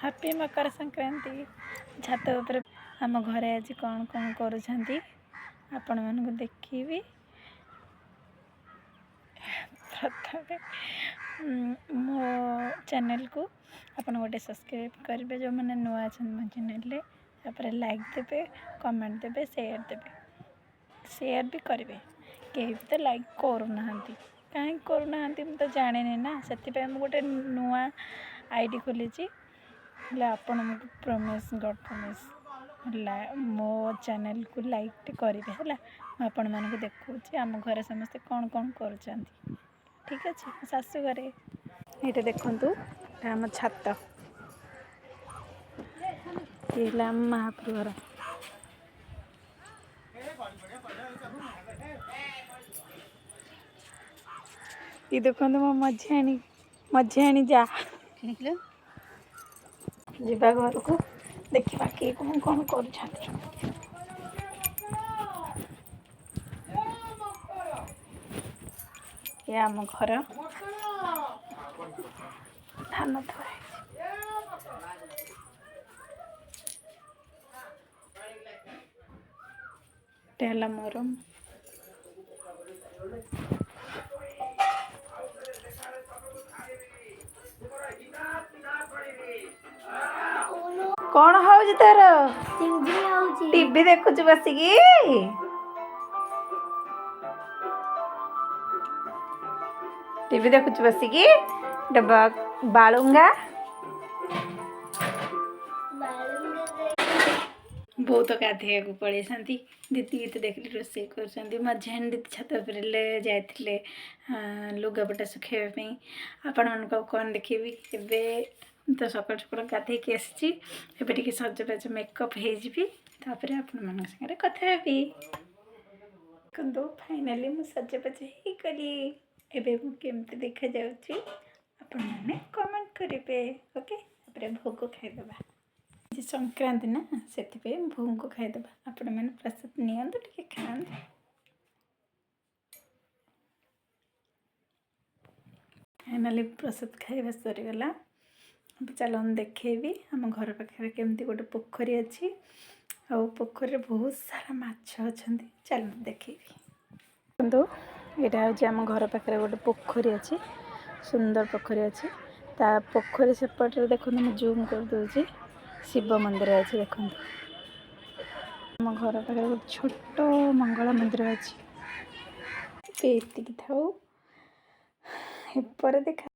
Happy Makar Sankranti. छात उपर आम घरे आज कौन कौन करुछंती आपण मानक देखिबी। प्रथमे मो चैनल को आपन गोटे सब्सक्राइब करेंगे जो मैंने नुआ मो चैनल तापर लाइक देवे, कमेंट देवे, शेयर भी करेंगे। कहीं भी तो लाइक करूना कहीं करूना मुझे जाने ना से गोटे नुआ आईडी खोली आपण प्रॉमिस गॉड प्रॉमिस मो चैनल को लाइक करेंगे है आपण मानक देखुची आम घर समस्ते कौन कौन कर ठीक अच्छे शाशु घरे ये देखु आम छात ये महाप्रभु घर ये देखो मो मझियाणी जा जीवा घर को देखा किए कौन कौन कर आम घर धान थुआ मोर कौन हूँ तार टीवी देखुच बसिकी टीवी देखुच बसिकी बालुंगा बहुत गाधे को पड़े दीदी तो देखली रोसे कर मझियाणी दीदी छात जाते लुगापटा सुखाइवाई आपण मन कौन देखेबी तो सकाल सकाल गाधे आसी सजबाज मेकअप होपर आपण मान सागर कथा हेबी देखो फाइनाली मु सजबाज ही गली एबे मु केमती देखा जाउची आपण माने कमेंट करेंगे। ओके भोग खाईदबा संक्रांति ना से भोग खाईदबा आपण मैंने प्रसाद नियंतु टिके खाआंतु। फाइनाली प्रसाद खाଇବା सरीगला चल देखेबी आम घर पाखे केमती गोटे पोखरी अच्छी आ पोखरी बहुत सारा माछ अच्छा चल देखेबी। देखो यहाँ हूँ आम घर पाखे गोटे पोखरी अच्छी सुंदर पोखरी अच्छी ता पोखरी सेपटे देखो मैं जूम कर दूसरी शिव मंदिर अच्छे देखो आम घर पाखे गोटे छोट मंगला मंदिर अच्छी था देखा